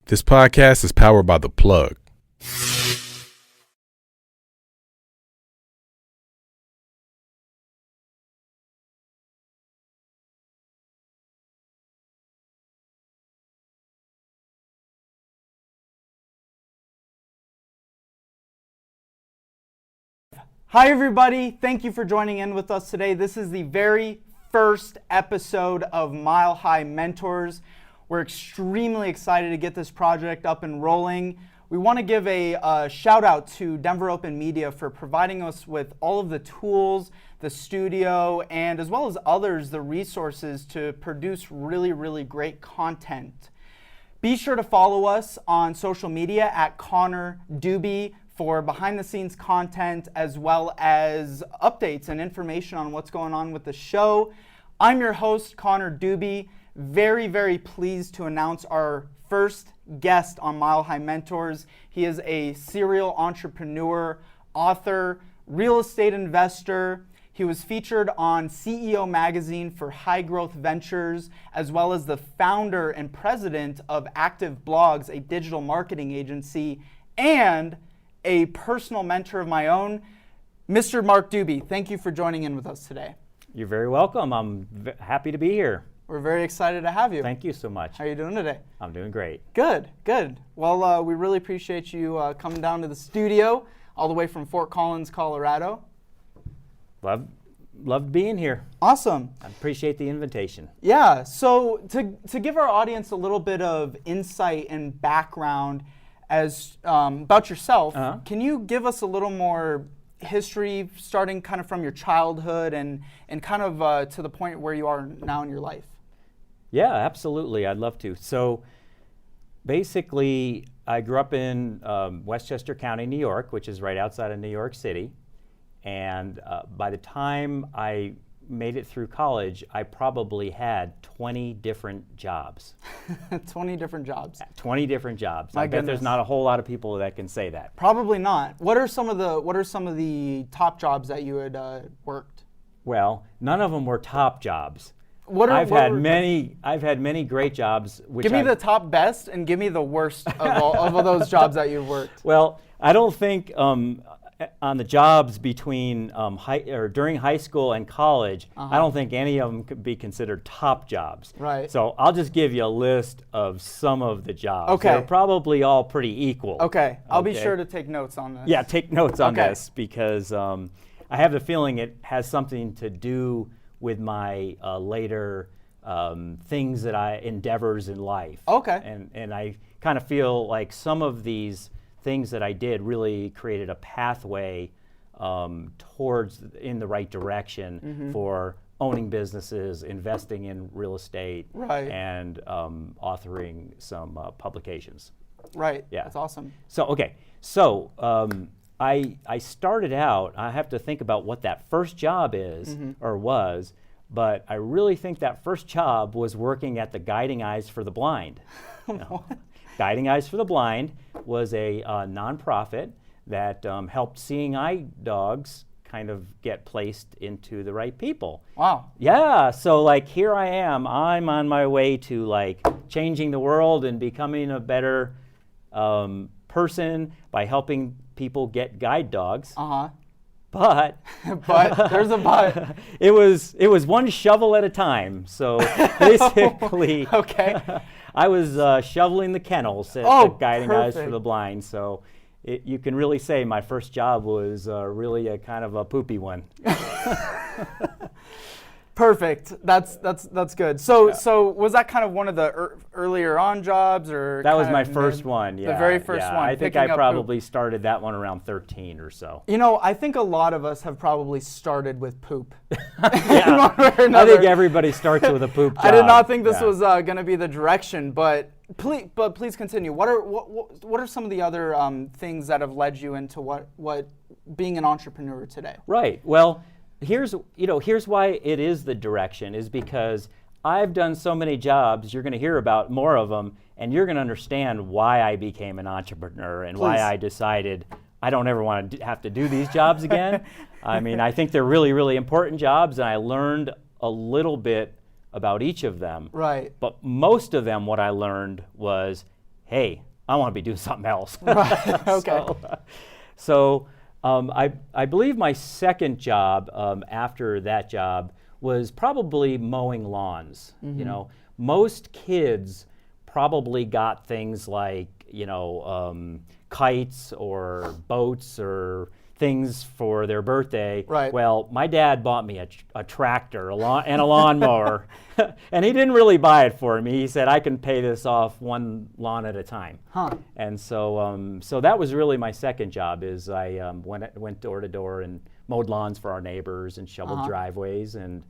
This podcast is powered by The Plug. Hi everybody, thank you for joining in with us today. This is the very first episode of Mile High Mentors. We're extremely excited to get this project up and rolling. We want to give a shout out to Denver Open Media for providing us with all of the tools, the studio, and as well as others, the resources to produce really great content. Be sure to follow us on social media at Connor Dube for behind the scenes content as well as updates and information on what's going on with the show. I'm your host, Connor Dube. Very pleased to announce our first guest on Mile High Mentors. He is a serial entrepreneur, author, real estate investor. He was featured on CEO Magazine for High Growth Ventures, as well as the founder and president of Active Blogs, a digital marketing agency, and a personal mentor of my own, Mr. Marc Dube. Thank you for joining in with us today. You're very welcome. I'm happy to be here. We're very excited to have you. Thank you so much. How are you doing today? I'm doing great. Good. Well, we really appreciate you coming down to the studio all the way from Fort Collins, Colorado. Loved being here. Awesome. I appreciate the invitation. Yeah, so to give our audience a little bit of insight and background as about yourself, Can you give us a little more history, starting kind of from your childhood and kind of to the point where you are now in your life? Yeah, absolutely. I'd love to. So basically, I grew up in Westchester County, New York, which is right outside of New York City. And by the time I made it through college, I probably had 20 different jobs. 20 different jobs. 20 different jobs. My I bet goodness. there's not a whole lot of people that can say that. Probably not. What are some of the top jobs that you had worked? Well, none of them were top jobs. I've had many great jobs. Give me the top best and give me the worst of those jobs that you've worked. Well, I don't think on the jobs between during high school and college, I don't think any of them could be considered top jobs. Right. So I'll just give you a list of some of the jobs. Okay. They're probably all pretty equal. Okay. I'll be sure to take notes on this. Yeah, take notes on this because I have the feeling it has something to do with my later things that endeavors in life. Okay. And I kind of feel like some of these things that I did really created a pathway towards in the right direction for owning businesses, investing in real estate, right, and authoring some publications. Right. Yeah. That's awesome. So I started out, I have to think about what that first job is or was, but I really think that first job was working at the Guiding Eyes for the Blind. Guiding Eyes for the Blind was a nonprofit that helped seeing eye dogs kind of get placed into the right people. Wow. Yeah, so like here I am, I'm on my way to like changing the world and becoming a better person by helping people get guide dogs. But there's a but. It was one shovel at a time. So basically, I was shoveling the kennels at the Guiding Eyes for the Blind. So you can really say my first job was really a kind of a poopy one. Perfect. That's good. So was that kind of one of the earlier on jobs, or that was my first one? Yeah, the very first one. I think I probably started that one around 13 or so. You know, I think a lot of us have probably started with poop. Yeah, I think everybody starts with a poop job. I did not think this was going to be the direction, but please continue. What are some of the other things that have led you into what being an entrepreneur today? Right. Well, here's why it is the direction, is because I've done so many jobs. You're going to hear about more of them, and you're going to understand why I became an entrepreneur and why I decided I don't ever want to have to do these jobs again. I mean, I think they're really, really important jobs, and I learned a little bit about each of them. Right. But most of them, what I learned was, hey, I want to be doing something else. Right. Okay. I believe my second job after that job was probably mowing lawns. You know, most kids probably got things like, you know, kites or boats or things for their birthday. Right. Well, my dad bought me a tractor and a lawnmower, and he didn't really buy it for me. He said, I can pay this off one lawn at a time. Huh. And so that was really my second job. Is I went door to door and mowed lawns for our neighbors and shoveled driveways, and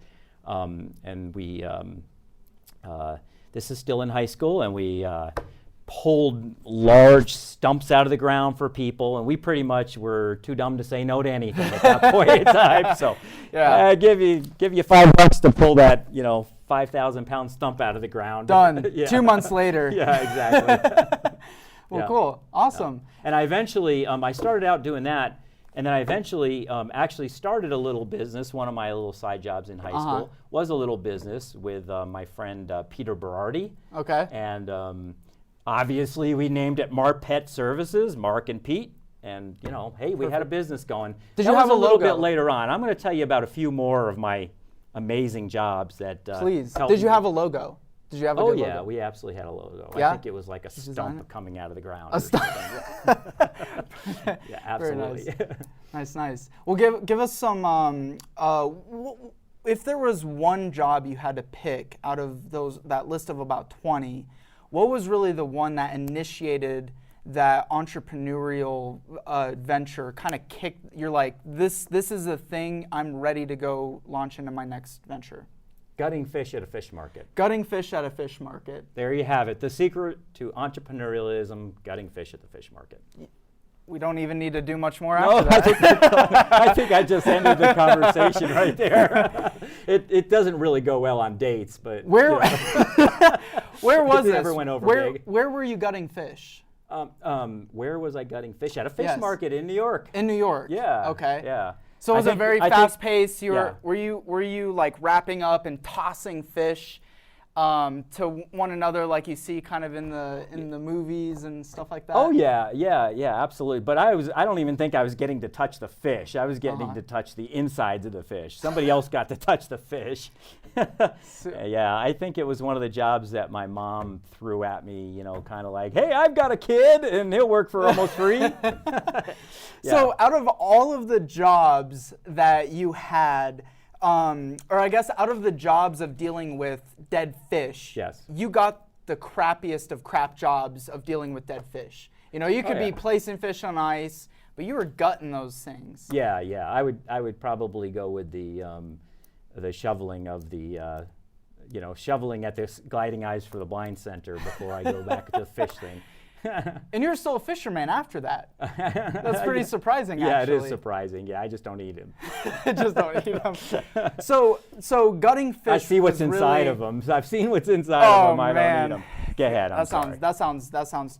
we this is still in high school, and we pulled large stumps out of the ground for people, and we pretty much were too dumb to say no to anything at that point in time. So, give you $5 to pull that, you know, 5,000-pound stump out of the ground. Done. 2 months later. Yeah, exactly. Well, cool. Awesome. And I eventually, I started out doing that, and then I eventually actually started a little business. One of my little side jobs in high school was a little business with my friend Peter Berardi. Okay. And obviously, we named it Marc Pet Services, Mark and Pete, and you know, hey, we had a business going. Did you have a little logo? bit later on? I'm going to tell you about a few more of my amazing jobs that. Please. Did you have a logo? Did you have a good logo? logo? We absolutely had a logo. Yeah? I think it was like a stump coming out of the ground. A stump. Yeah, absolutely. Very nice. Well, give us some. If there was one job you had to pick out of that list of about 20. What was really the one that initiated that entrepreneurial venture, kind of kicked, you're like, this is the thing, I'm ready to go launch into my next venture? Gutting fish at a fish market. Gutting fish at a fish market. There you have it. The secret to entrepreneurialism, gutting fish at the fish market. We don't even need to do much more after that. I think I just ended the conversation right there. It doesn't really go well on dates, but where where was this? Never went over big. Where were you gutting fish? Where was I gutting fish? At a fish market in New York. In New York. Yeah. Okay. Yeah. So it was a very fast pace. Were you like wrapping up and tossing fish to one another like you see kind of in the movies and stuff like that? Oh yeah, absolutely. But I don't even think I was getting to touch the fish. I was getting to touch the insides of the fish. Somebody else got to touch the fish. Yeah, I think it was one of the jobs that my mom threw at me, you know, kind of like, hey, I've got a kid and he'll work for almost free. Yeah. So out of all of the jobs that you had, or I guess out of the jobs of dealing with dead fish, yes, you got the crappiest of crap jobs of dealing with dead fish. You know, you could be placing fish on ice, but you were gutting those things. Yeah. I would probably go with the shoveling of the, shoveling at this gliding eyes for the blind center before I go back to the fish thing. And you're still a fisherman after that. That's pretty surprising, yeah, actually. Yeah, it is surprising. Yeah, I just don't eat them. Just don't eat them. So gutting fish. I see what's inside of them. I've seen what's inside of them. I don't eat them. Go ahead. That sounds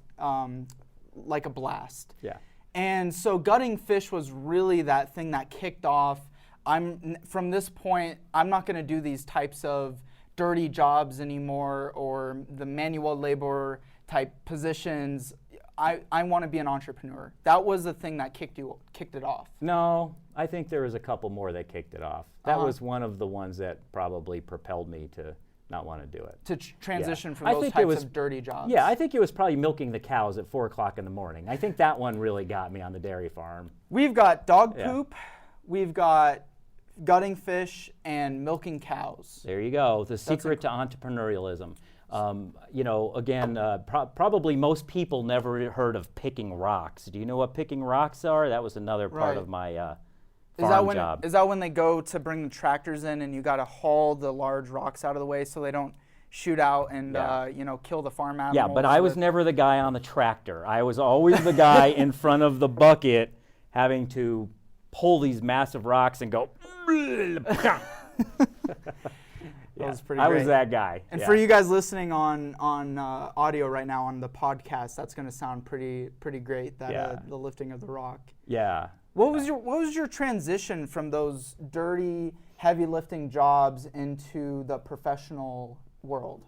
like a blast. Yeah. And so gutting fish was really that thing that kicked off. From this point, I'm not going to do these types of dirty jobs anymore or the manual labor type positions. I want to be an entrepreneur. That was the thing that kicked it off. No, I think there was a couple more that kicked it off. That was one of the ones that probably propelled me to not want to do it. To transition from those types of dirty jobs. Yeah, I think it was probably milking the cows at 4 o'clock in the morning. I think that one really got me on the dairy farm. We've got dog poop, we've got gutting fish, and milking cows. There you go. The secret to entrepreneurialism. Probably most people never heard of picking rocks. Do you know what picking rocks are? That was another part of my farm job. Is that when they go to bring the tractors in and you got to haul the large rocks out of the way so they don't shoot out and kill the farm animals? Yeah, but I was never the guy on the tractor. I was always the guy in front of the bucket having to pull these massive rocks and go. That was pretty I great. was that guy. And for you guys listening on audio right now on the podcast, that's going to sound pretty great. That the lifting of the rock. Yeah. What was your transition from those dirty, heavy lifting jobs into the professional world?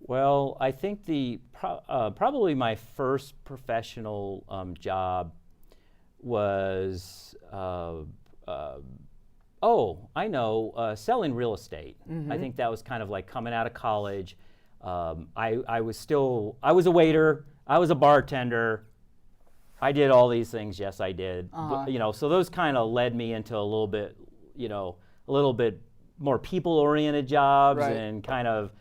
Well, I think probably my first professional job was selling real estate. I think that was kind of like coming out of college. I was a waiter, I was a bartender, I did all these things. Yes, I did. But, so those kind of led me into a little bit more people-oriented jobs, Right. and kind of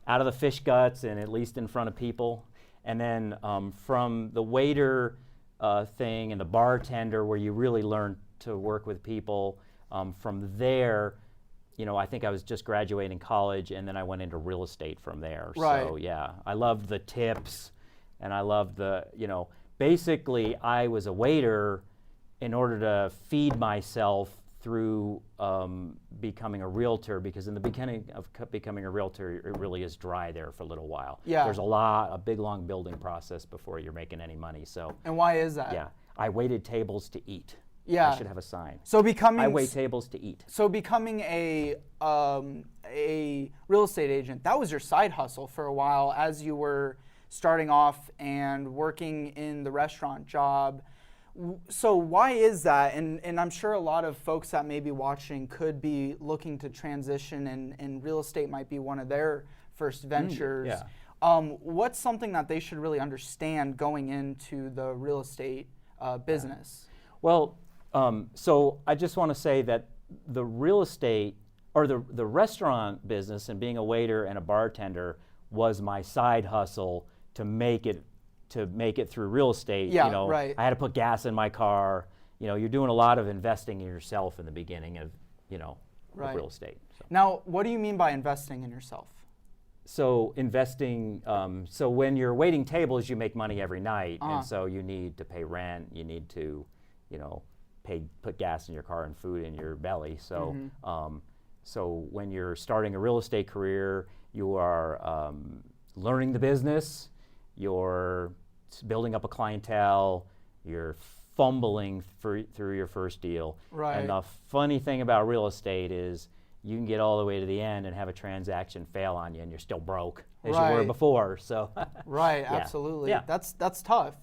out of the fish guts and at least in front of people. And then from the waiter thing and the bartender, where you really learn to work with people, from there, I think I was just graduating college, and then I went into real estate from there. Right. So yeah, I loved the tips, and I loved basically I was a waiter in order to feed myself through becoming a realtor, because in the beginning of becoming a realtor, it really is dry there for a little while. Yeah. There's a big long building process before you're making any money. So And why is that? yeah, I waited tables to eat. Yeah. I should have a sign. So becoming I wait tables to eat. So becoming a real estate agent, that was your side hustle for a while as you were starting off and working in the restaurant job. So why is that? And I'm sure a lot of folks that may be watching could be looking to transition, and real estate might be one of their first ventures. Yeah. What's something that they should really understand going into the real estate business? Well, so I just want to say that the real estate or the restaurant business and being a waiter and a bartender was my side hustle to make it through real estate. Yeah, right. I had to put gas in my car. You're doing a lot of investing in yourself in the beginning of Right. of real estate. So. Now, what do you mean by investing in yourself? So investing, so when you're waiting tables, you make money every night, and so you need to pay rent, you need to, put gas in your car and food in your belly. So, so when you're starting a real estate career, you are learning the business, you're building up a clientele, you're fumbling through your first deal. Right. And the funny thing about real estate is, you can get all the way to the end and have a transaction fail on you, and you're still broke as you were Right. before. So Right, Yeah. absolutely. Yeah. That's tough.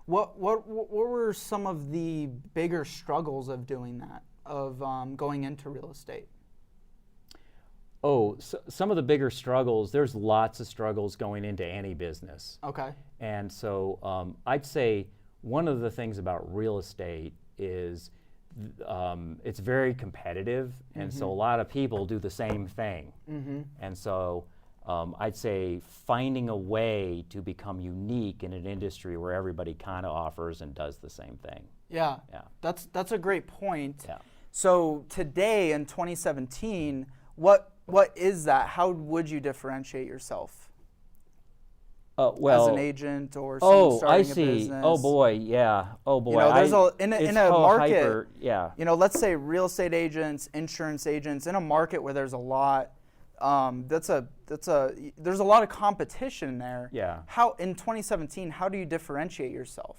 What were some of the bigger struggles of doing that, of going into real estate? Oh, so some of the bigger struggles, there's lots of struggles going into any business. Okay. And so I'd say one of the things about real estate is it's very competitive, and so a lot of people do the same thing. And so I'd say finding a way to become unique in an industry where everybody kind of offers and does the same thing. Yeah. Yeah. That's a great point. Yeah. So today in 2017, what is that? How would you differentiate yourself Well, as an agent or someone starting I a see. business? Oh boy, yeah. Oh boy. There's in it's a so market. hyper, yeah. Let's say real estate agents, insurance agents, in a market where there's a lot. There's a lot of competition there. Yeah. How in 2017? How do you differentiate yourself?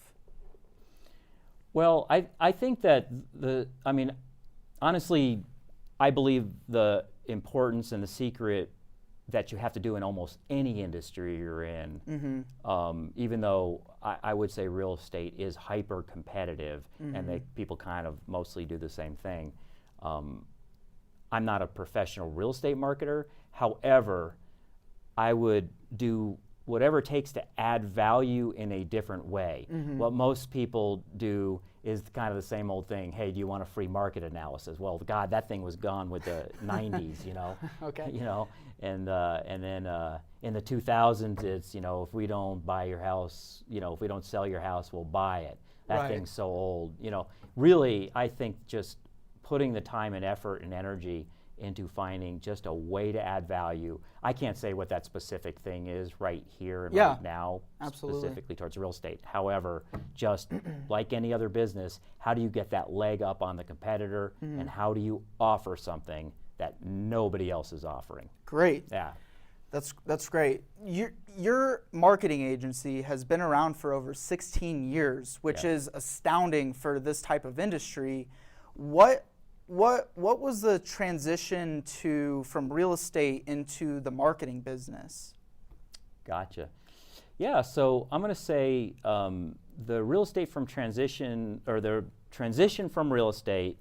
Well, I think that honestly, I believe the importance and the secret that you have to do in almost any industry you're in, even though I would say real estate is hyper competitive, and people kind of mostly do the same thing. I'm not a professional real estate marketer. However, I would do whatever it takes to add value in a different way. What most people do is kind of the same old thing. Hey, do you want a free market analysis? Well, God, that thing was gone with the 90s, Okay. And then in the 2000s, it's, if we don't buy your house, if we don't sell your house, we'll buy it. That Right. thing's so old. Really, I think just putting the time and effort and energy into finding just a way to add value. I can't say what that specific thing is right here and Yeah, right now, absolutely. specifically towards real estate. However, just like any other business, how do you get that leg up on the competitor, and how do you offer something that nobody else is offering? Great. Yeah. That's great. Your marketing agency has been around for over 16 years, which Yeah. is astounding for this type of industry. What was the transition from real estate into the marketing business? Gotcha. Yeah, so I'm going to say the real estate from transition, or the transition from real estate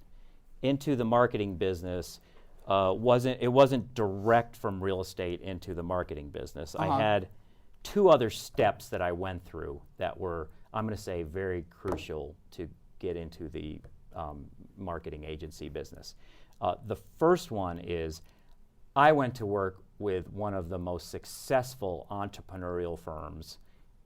into the marketing business wasn't direct from real estate into the marketing business. I had 2 other steps that I went through that were, I'm going to say, very crucial to get into the marketing agency business. The first one is I went to work with one of the most successful entrepreneurial firms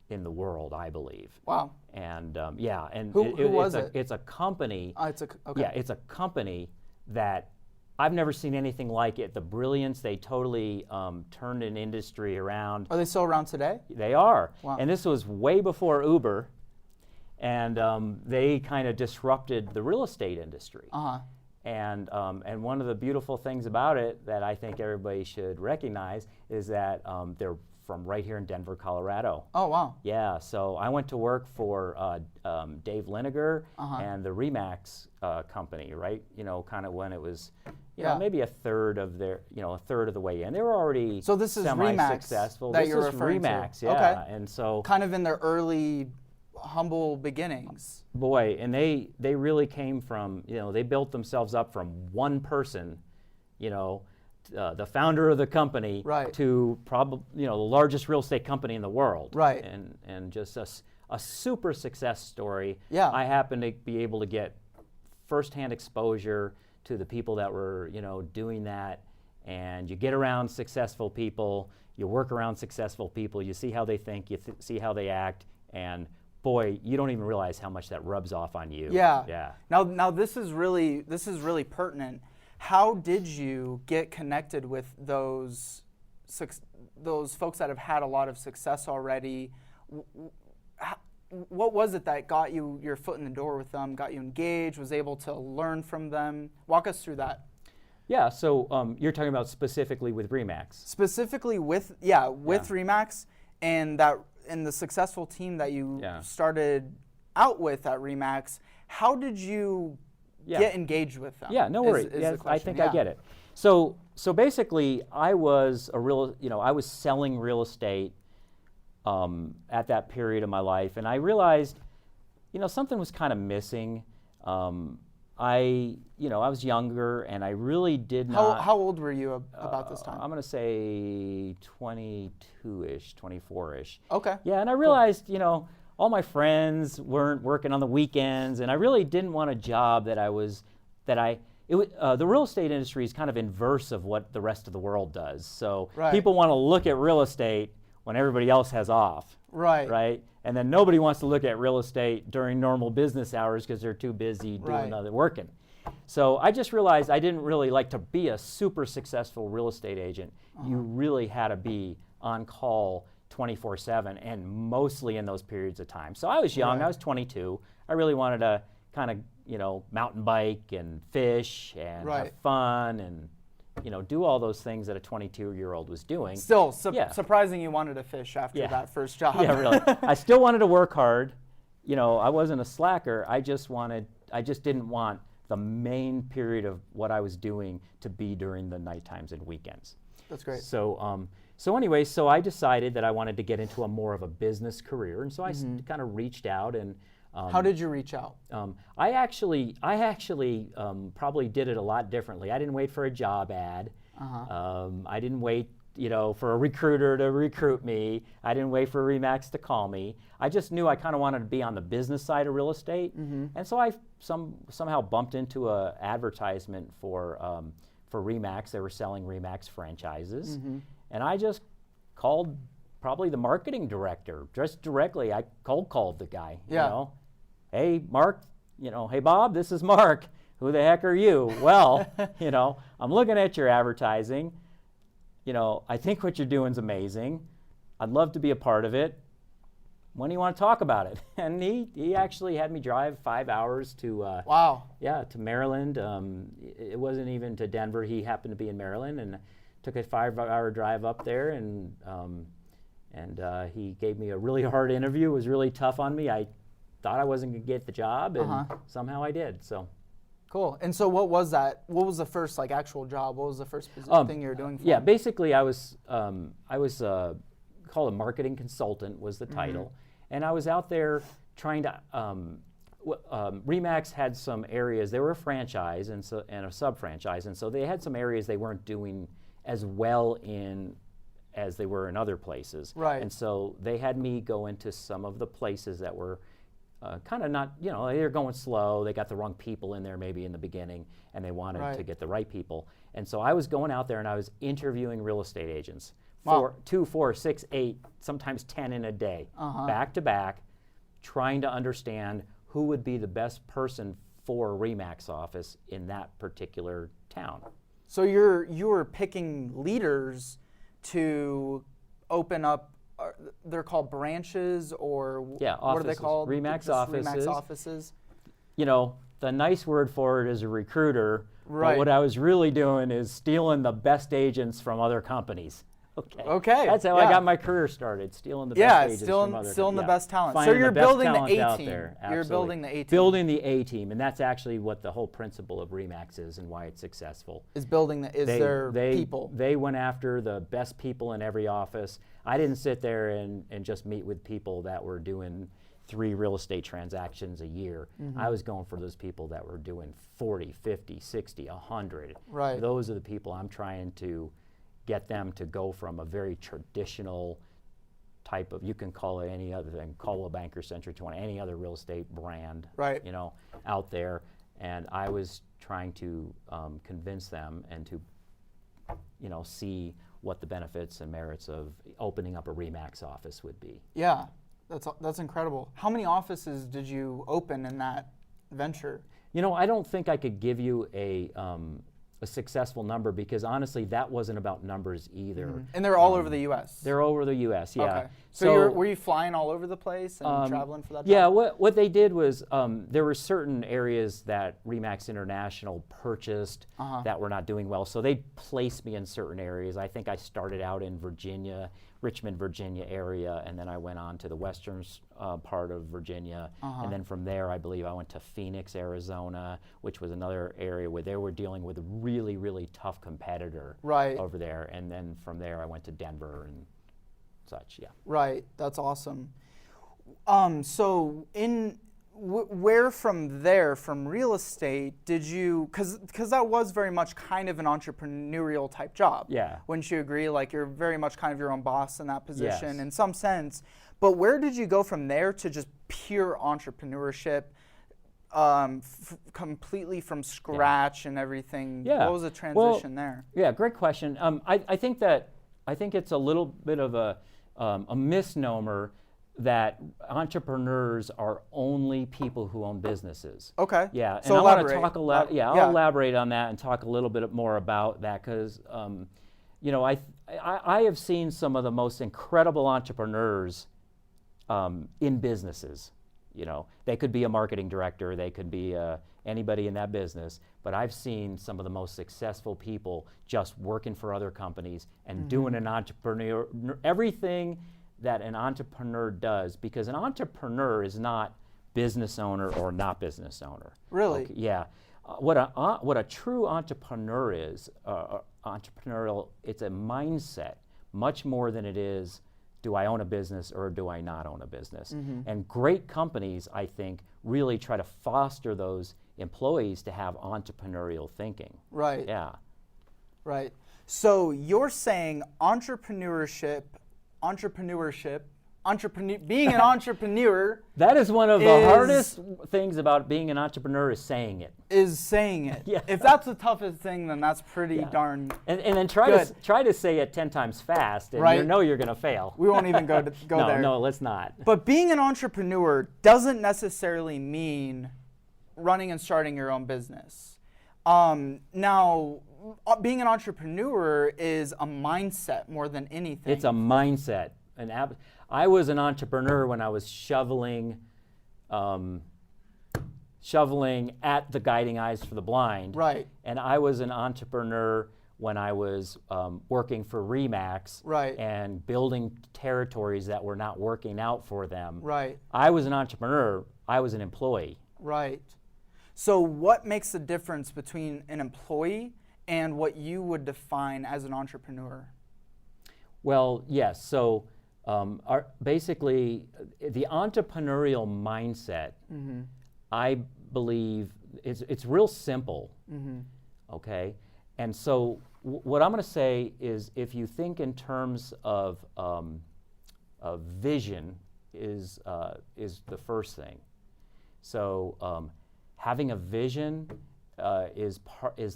in the world, I believe. Wow. And and who was it? It's a company. Okay. Yeah, it's a company that I've never seen anything like it. The brilliance, they totally turned an industry around. Are they still around today? They are. Wow. And this was way before Uber, and they kind of disrupted the real estate industry. And one of the beautiful things about it that I think everybody should recognize is that they're from right here in Denver, Colorado. Oh, wow. Yeah, so I went to work for Dave Liniger and the Remax company, right? You know, kind of when it was, you know, maybe a third of the way in. They were already so this is semi-successful. Remax that this you're is referring Remax, to. yeah. Okay. And so kind of in their early humble beginnings. Boy, and they really came from, you know, they built themselves up from one person, you know, the founder of the company, to probably, you know, the largest real estate company in the world, and just a super success story. Yeah. I happened to be able to get firsthand exposure to the people that were, you know, doing that, and you get around successful people, you work around successful people, you see how they think, you see how they act, and boy, you don't even realize how much that rubs off on you. Yeah. Yeah. Now this is really pertinent. How did you get connected with those folks that have had a lot of success already? What was it that got you your foot in the door with them, got you engaged, was able to learn from them? Walk us through that. Yeah, so you're talking about specifically with Remax. Specifically with Remax and the successful team that you started out with at Remax. How did you get engaged with them? Yeah, no worries. I think I get it. So basically, I was I was selling real estate at that period of my life, and I realized, you know, something was kind of missing. I was younger, and I really did not. How old were you about this time? I'm going to say 22-ish, 24-ish. Okay. Yeah, and I realized, you know, all my friends weren't working on the weekends, and I really didn't want a job the real estate industry is kind of inverse of what the rest of the world does. So people want to look at real estate when everybody else has off. Right? And then nobody wants to look at real estate during normal business hours because they're too busy doing other working. So I just realized I didn't really like to be a super successful real estate agent. You really had to be on call 24/7 and mostly in those periods of time. So I was young, I was 22. I really wanted to kind of, you know, mountain bike and fish and have fun and, you know, do all those things that a 22-year-old was doing. Still, surprising you wanted to fish after that first job. Yeah, really. I still wanted to work hard. You know, I wasn't a slacker. I just didn't want the main period of what I was doing to be during the night times and weekends. That's great. So anyway, I decided that I wanted to get into more of a business career, and so I kind of reached out and. How did you reach out? I actually probably did it a lot differently. I didn't wait for a job ad. I didn't wait, you know, for a recruiter to recruit me. I didn't wait for Remax to call me. I just knew I kind of wanted to be on the business side of real estate, and so I somehow bumped into an advertisement for Remax. They were selling Remax franchises, and I just called probably the marketing director just directly. I cold called the guy. You know, hey Mark, you know, hey Bob, this is Mark. Who the heck are you? Well, you know, I'm looking at your advertising. You know, I think what you're doing is amazing. I'd love to be a part of it. When do you want to talk about it? And he actually had me drive 5 hours to to Maryland. It wasn't even to Denver. He happened to be in Maryland, and took a 5-hour drive up there, and he gave me a really hard interview. It was really tough on me. I thought I wasn't going to get the job, and somehow I did. So. Cool. And so what was that? What was the first actual job? What was the first thing you were doing for Yeah, him? basically I was call a marketing consultant was the title. And I was out there trying to, RE/MAX had some areas, they were a franchise and a sub-franchise, and so they had some areas they weren't doing as well in as they were in other places. Right. And so they had me go into some of the places that were kind of not, they were going slow, they got the wrong people in there maybe in the beginning, and they wanted to get the right people. And so I was going out there and I was interviewing real estate agents. Wow. 2, 4, 6, 8, sometimes 10 in a day, back to back, trying to understand who would be the best person for a RE/MAX office in that particular town. So you were picking leaders to open up. They're called branches, or what are they called? RE/MAX Just offices. RE/MAX offices. The nice word for it is a recruiter. Right. But what I was really doing is stealing the best agents from other companies. Okay. That's how I got my career started, stealing the best agents from other stealing the best talent. So Finding you're the best building the talent out A-team. there. You're Absolutely. building the A-team. Building the A-team, and that's actually what the whole principle of RE/MAX is and why it's successful. Is building the their people. They went after the best people in every office. I didn't sit there and just meet with people that were doing 3 real estate transactions a year. I was going for those people that were doing 40, 50, 60, 100. Right. Those are the people I'm trying to get them to go from a very traditional type of, you can call it any other thing, Coldwell Banker, Century 20, any other real estate brand, Right. Out there. And I was trying to convince them and to, see what the benefits and merits of opening up a RE/MAX office would be. Yeah, that's incredible. How many offices did you open in that venture? I don't think I could give you a successful number because honestly, that wasn't about numbers either. And they're all over the U.S. They're over the U.S. Yeah. Okay. So were you flying all over the place and traveling for that job? Yeah. What they did was there were certain areas that RE/MAX International purchased that were not doing well, so they placed me in certain areas. I think I started out in Virginia, Richmond, Virginia area, and then I went on to the western part of Virginia, and then from there I believe I went to Phoenix, Arizona, which was another area where they were dealing with a really, really tough competitor over there, and then from there I went to Denver and such. Yeah. Right. That's awesome. So where from there, from real estate, did you, because that was very much kind of an entrepreneurial type job. Yeah. Wouldn't you agree? Like you're very much kind of your own boss in that position Yes. in some sense. But where did you go from there to just pure entrepreneurship, completely from scratch and everything? Yeah. What was the transition there? Yeah, great question. I think it's a little bit of a misnomer that entrepreneurs are only people who own businesses. Okay. Yeah, and so I want to elaborate. talk I'll elaborate on that and talk a little bit more about that because, I have seen some of the most incredible entrepreneurs in businesses. They could be a marketing director, they could be anybody in that business, but I've seen some of the most successful people just working for other companies and doing an entrepreneur, everything that an entrepreneur does, because an entrepreneur is not business owner or not business owner. Really? Okay, yeah. What a true entrepreneur is, entrepreneurial, it's a mindset much more than it is, do I own a business or do I not own a business? And great companies, I think, really try to foster those employees to have entrepreneurial thinking. Right. Yeah. Right. So you're saying being an entrepreneur That is one of the hardest things about being an entrepreneur is saying it. Yeah. If that's the toughest thing, then that's pretty darn And then try to say it 10 times fast, and you're going to fail. We won't even go there. No, let's not. But being an entrepreneur doesn't necessarily mean running and starting your own business. Now, being an entrepreneur is a mindset more than anything. It's a mindset. I was an entrepreneur when I was shoveling at the Guiding Eyes for the Blind. Right. And I was an entrepreneur when I was working for RE/MAX and building territories that were not working out for them. Right. I was an entrepreneur. I was an employee. Right. So what makes the difference between an employee and what you would define as an entrepreneur? Well, yes. So are basically the entrepreneurial mindset. I believe it's real simple. Okay, and so what I'm going to say is, if you think in terms of vision, is the first thing. So having a vision is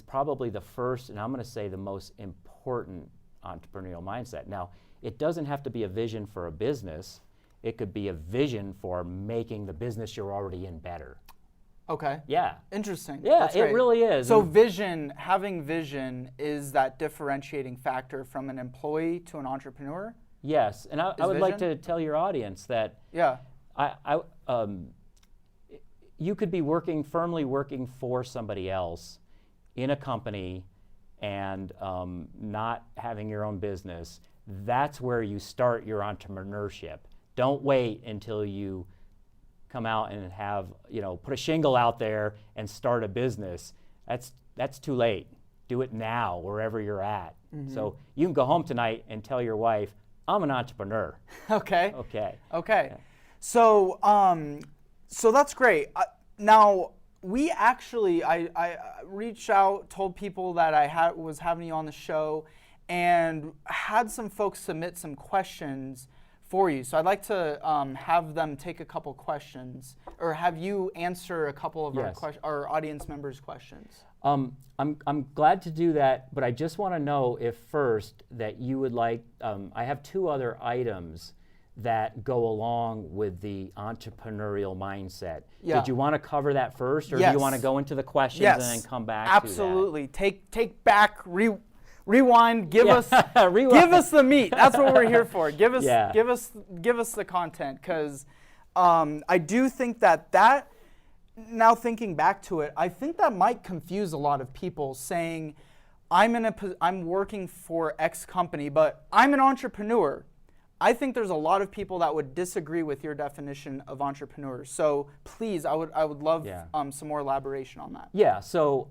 probably the first, and I'm going to say the most important entrepreneurial mindset. Now, it doesn't have to be a vision for a business. It could be a vision for making the business you're already in better. Okay. Yeah. Interesting. Yeah, That's it great. really is. So having vision is that differentiating factor from an employee to an entrepreneur? Yes, and I would like vision? to tell your audience that Yeah. You could be firmly working for somebody else in a company and not having your own business. That's where you start your entrepreneurship. Don't wait until you come out and put a shingle out there and start a business. That's too late. Do it now, wherever you're at. So you can go home tonight and tell your wife, I'm an entrepreneur. Okay. Okay. Okay. Yeah. So so that's great. Now I reached out, told people that I was having you on the show, and had some folks submit some questions for you. So I'd like to have them take a couple questions, or have you answer a couple of Yes. our audience members' questions. I'm glad to do that, but I just want to know if first that you would like, I have two other items that go along with the entrepreneurial mindset. Yeah. Did you want to cover that first, or do Yes. you want to go into the questions Yes. and then come back Absolutely. Take back, rewind, give Yeah. us Rewind. give us the meat. That's what we're here for. Give us Yeah. give us the content, because I do think that now thinking back to it, I think that might confuse a lot of people, saying I'm working for X company, but I'm an entrepreneur. I think there's a lot of people that would disagree with your definition of entrepreneur. So please, I would love Yeah. some more elaboration on that. Yeah. So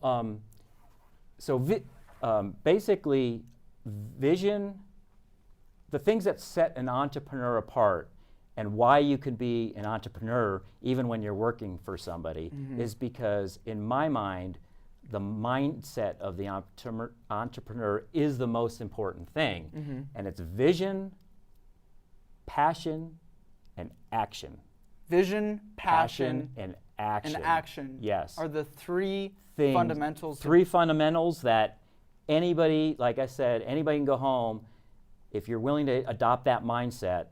basically, vision, the things that set an entrepreneur apart, and why you could be an entrepreneur even when you're working for somebody, is because, in my mind, the mindset of the entrepreneur is the most important thing. And it's vision, passion, and action. Vision, passion, and action. and action Yes. are the three Things, fundamentals. Three fundamentals that anybody, like I said, anybody can go home. If you're willing to adopt that mindset,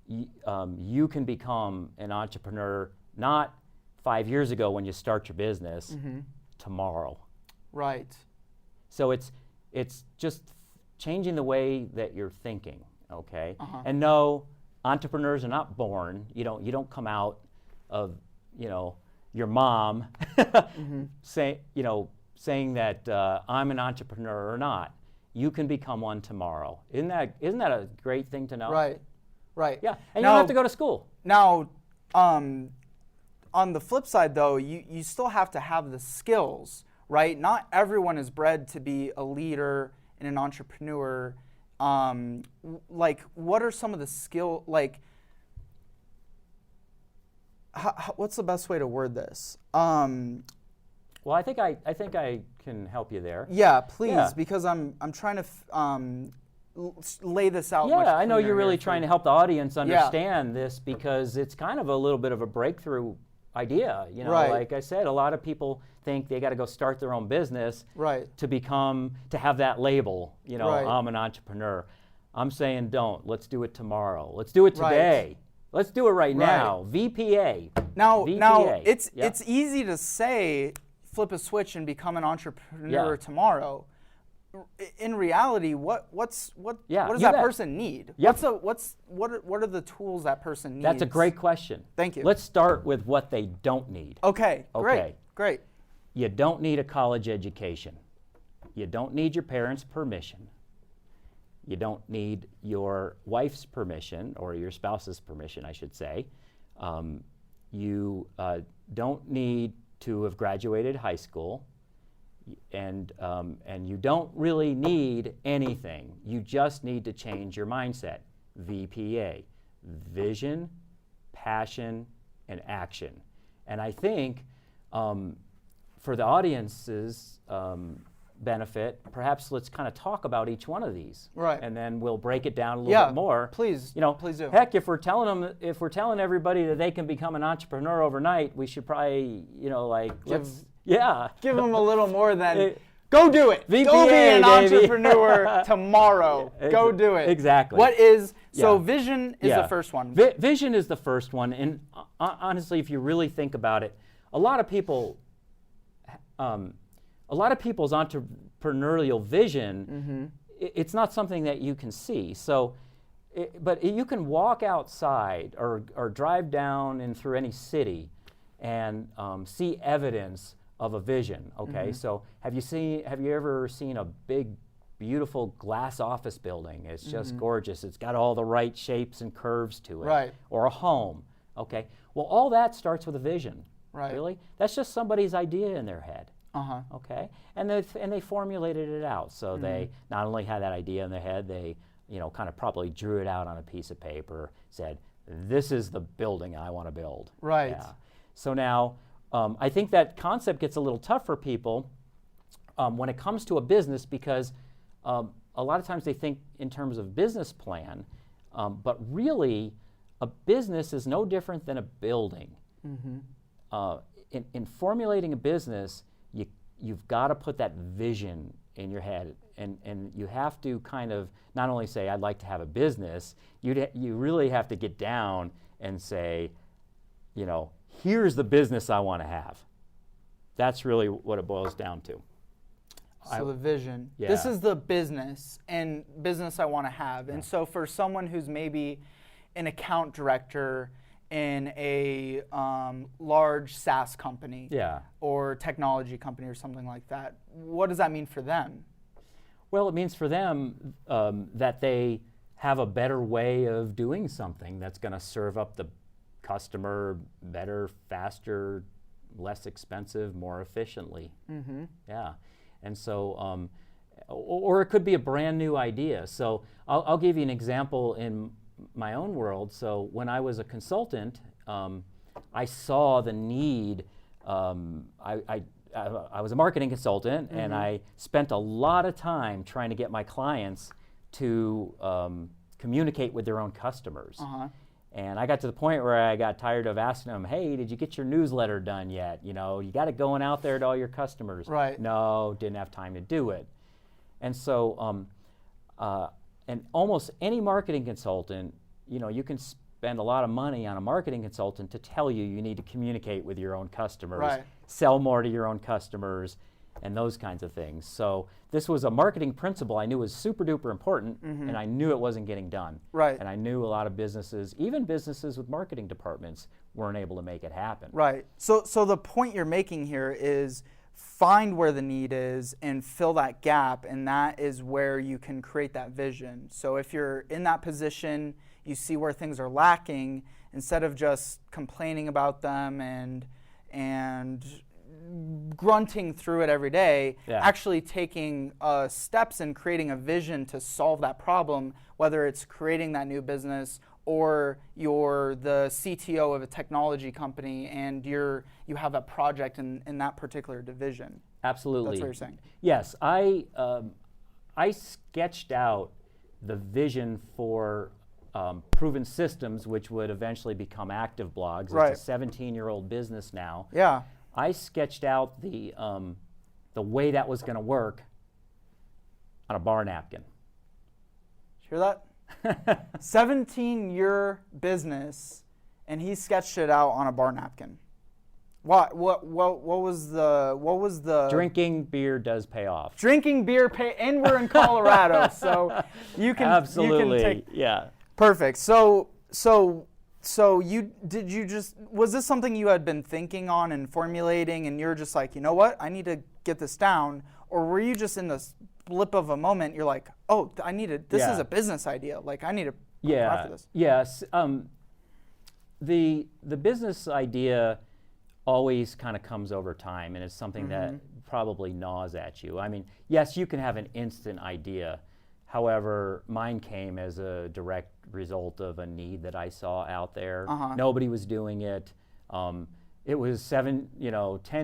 you can become an entrepreneur, not 5 years ago when you start your business, tomorrow. Right. So it's just changing the way that you're thinking, okay? Uh-huh. And no, entrepreneurs are not born. You don't come out of your mom saying that I'm an entrepreneur or not. You can become one tomorrow. Isn't that a great thing to know? Right. Right. Yeah, and Now- you don't have to go to school. Now, on the flip side, though, you still have to have the skills, right? Not everyone is bred to be a leader and an entrepreneur. Like, what are some of the skill? Like, what's the best way to word this? Well, I think I can help you there. Yeah, please, Yeah. because I'm trying to lay this out. Yeah, much I know cleaner you're really here for- trying to help the audience understand this, because it's kind of a little bit of a breakthrough idea. Right. Like I said, a lot of people think they got to go start their own business Right. to have that label. Right. I'm an entrepreneur. I'm saying don't. Let's do it tomorrow. Let's do it Right. today. Let's do it right Right. now. VPA. Now, VPA. it's Yep. it's easy to say flip a switch and become an entrepreneur Yeah. tomorrow. In reality, what does Yeah, that you bet. person need? Yep. What are the tools that person needs? That's a great question. Thank you. Let's start with what they don't need. Okay. Okay. Great. You don't need a college education. You don't need your parents' permission. You don't need your wife's permission, or your spouse's permission, I should say. You don't need to have graduated high school, and you don't really need anything. You just need to change your mindset. VPA: vision, passion, and action. And I think for the audience's benefit, perhaps let's kind of talk about each one of these, right? And then we'll break it down a little bit more. Please, please do. Heck, if we're telling everybody that they can become an entrepreneur overnight, we should probably, give them a little more than. Go do it. VPA, go be an baby. Entrepreneur tomorrow. Go do it. Exactly. Vision is the first one. Vision is the first one, and honestly, if you really think about it, a lot of people's entrepreneurial vision, it's not something that you can see. So, but you can walk outside or drive down and through any city and see evidence of a vision. Okay, so have you ever seen a big, beautiful glass office building? It's just gorgeous. It's got all the right shapes and curves to it. Right. Or a home. Okay. Well, all that starts with a vision. Right. Really? That's just somebody's idea in their head. Uh-huh. Okay. And they formulated it out. So they not only had that idea in their head, they kind of probably drew it out on a piece of paper, said, "This is the building I want to build." Right. Yeah. So now, I think that concept gets a little tough for people when it comes to a business, because a lot of times they think in terms of business plan, but really a business is no different than a building. In formulating a business, you've got to put that vision in your head, and you have to kind of not only say, "I'd like to have a business," you really have to get down and say, here's the business I want to have. That's really what it boils down to. So the vision. Yeah. This is the business I want to have. Yeah. And so for someone who's maybe an account director in a large SaaS company, or technology company or something like that, what does that mean for them? Well, it means for them that they have a better way of doing something that's going to serve up the customer better, faster, less expensive, more efficiently. Yeah. And so, or it could be a brand new idea. So I'll give you an example in my own world. So when I was a consultant, I saw the need. I was a marketing consultant, and I spent a lot of time trying to get my clients to communicate with their own customers. And I got to the point where I got tired of asking them, "Hey, did you get your newsletter done yet? You got it going out there to all your customers." Right. No, didn't have time to do it. And so, and almost any marketing consultant, you can spend a lot of money on a marketing consultant to tell you need to communicate with your own customers, sell more to your own customers, and those kinds of things. So this was a marketing principle I knew was super duper important, and I knew it wasn't getting done. Right. And I knew a lot of businesses, even businesses with marketing departments, weren't able to make it happen. Right. So the point you're making here is find where the need is and fill that gap, and that is where you can create that vision. So if you're in that position, you see where things are lacking, instead of just complaining about them and grunting through it every day, actually taking steps and creating a vision to solve that problem, whether it's creating that new business or you're the CTO of a technology company and you have a project in that particular division. Absolutely. That's what you're saying. Yes, I sketched out the vision for Proven Systems, which would eventually become Active Blogs. Right. It's a 17-year-old business now. Yeah. I sketched out the way that was going to work on a bar napkin. Hear that? 17-year business, and he sketched it out on a bar napkin. What was the Drinking beer does pay off. Drinking beer and we're in Colorado, so you can absolutely, you can take, yeah. Perfect. So was this something you had been thinking on and formulating, and you're just like, you know what, I need to get this down, or were you just in this blip of a moment? You're like, oh, this is a business idea. Like, I need to go after this. Yes. The business idea always kind of comes over time, and it's something that probably gnaws at you. I mean, yes, you can have an instant idea. However, mine came as a direct result of a need that I saw out there. Nobody was doing it. It was 10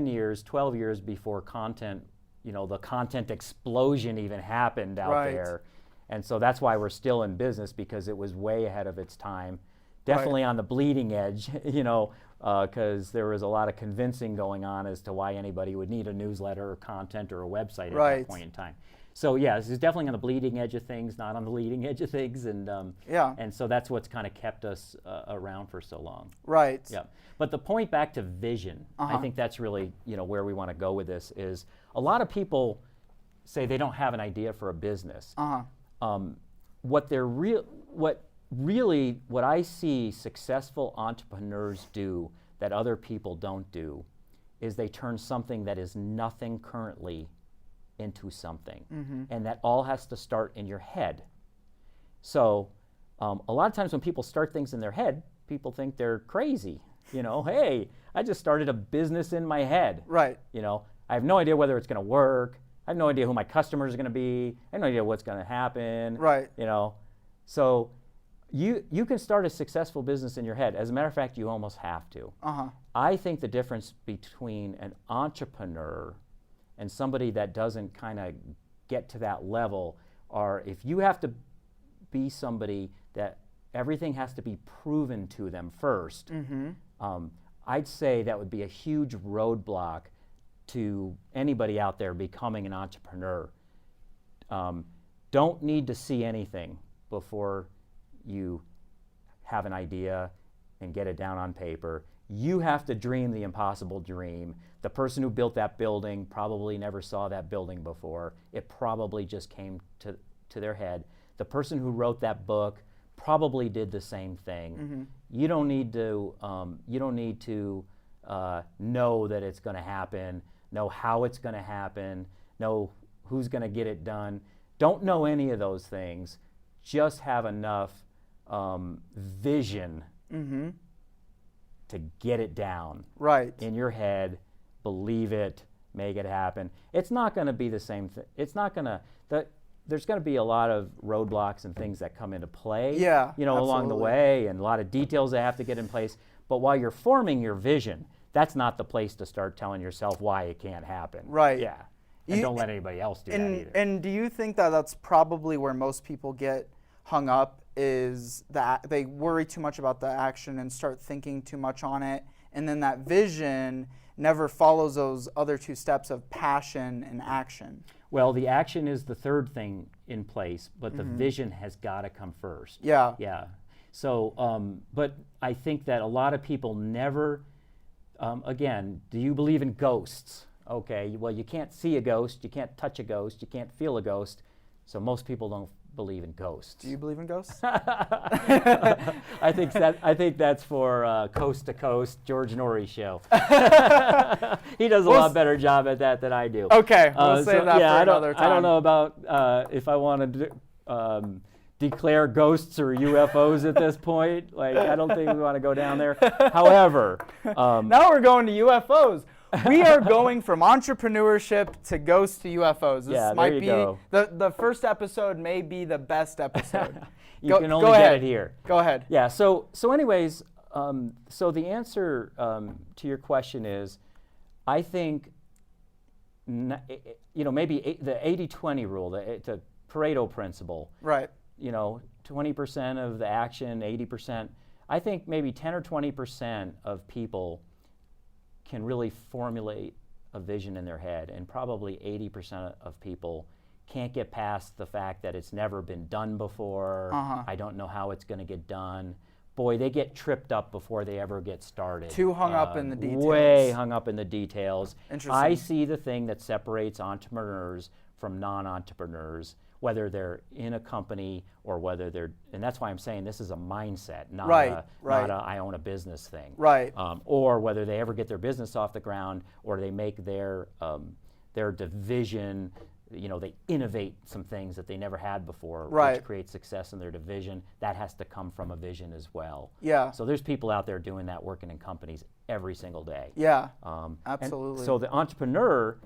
years, 12 years before content, the content explosion even happened out there. And so that's why we're still in business, because it was way ahead of its time. Definitely on the bleeding edge, because there was a lot of convincing going on as to why anybody would need a newsletter or content or a website at that point in time. So yeah, this is definitely on the bleeding edge of things, not on the leading edge of things, and so that's what's kind of kept us around for so long. Right. Yeah. But the point back to vision, I think that's really where we want to go with this. Is a lot of people say they don't have an idea for a business. What I see successful entrepreneurs do that other people don't do is they turn something that is nothing currently into something. And that all has to start in your head. So a lot of times when people start things in their head, people think they're crazy. Hey, I just started a business in my head. Right. I have no idea whether it's going to work. I have no idea who my customers are going to be. I have no idea what's going to happen. Right. So you can start a successful business in your head. As a matter of fact, you almost have to. I think the difference between an entrepreneur and somebody that doesn't kind of get to that level are, if you have to be somebody that everything has to be proven to them first, I'd say that would be a huge roadblock to anybody out there becoming an entrepreneur. Don't need to see anything before you have an idea and get it down on paper. You have to dream the impossible dream. The person who built that building probably never saw that building before. It probably just came to their head. The person who wrote that book probably did the same thing. You don't need to know that it's going to happen, know how it's going to happen, know who's going to get it done. Don't know any of those things. Just have enough vision to get it down in your head, believe it, make it happen. It's not going to be the same thing. It's not going to, there's going to be a lot of roadblocks and things that come into play, along the way, and a lot of details that have to get in place. But while you're forming your vision, that's not the place to start telling yourself why it can't happen. Right. Yeah. And don't let anybody else do that either. And do you think that that's probably where most people get hung up, is that they worry too much about the action and start thinking too much on it, and then that vision never follows those other two steps of passion and action? Well, the action is the third thing in place, but the vision has got to come first. Yeah. Yeah. So, but I think that a lot of people never, again, do you believe in ghosts? Okay, well, you can't see a ghost, you can't touch a ghost, you can't feel a ghost, so most people don't believe in ghosts. Do you believe in ghosts? I think that's for Coast to Coast, George Norrie show. He does a lot better job at that than I do. Okay, we'll save that for another time. I don't know about if I want to declare ghosts or UFOs at this point. I don't think we want to go down there. However, now we're going to UFOs. We are going from entrepreneurship to ghosts to UFOs. This might be the first episode, may be the best episode. You can only get it here. Go ahead. Yeah. So anyways, so the answer to your question is, I think, maybe the 80-20 rule, the Pareto principle. Right. 20% of the action, 80%. I think maybe 10 or 20% of people can really formulate a vision in their head, and probably 80% of people can't get past the fact that it's never been done before. I don't know how it's going to get done. Boy, they get tripped up before they ever get started. Too hung up in the details. Way hung up in the details. Interesting. I see the thing that separates entrepreneurs from non-entrepreneurs, whether they're in a company or whether they're, and that's why I'm saying this is a mindset, not a I own a business thing. Right. Or whether they ever get their business off the ground, or they make their division, they innovate some things that they never had before, which creates success in their division. That has to come from a vision as well. Yeah. So there's people out there doing that, working in companies every single day. Yeah, absolutely. So the entrepreneur,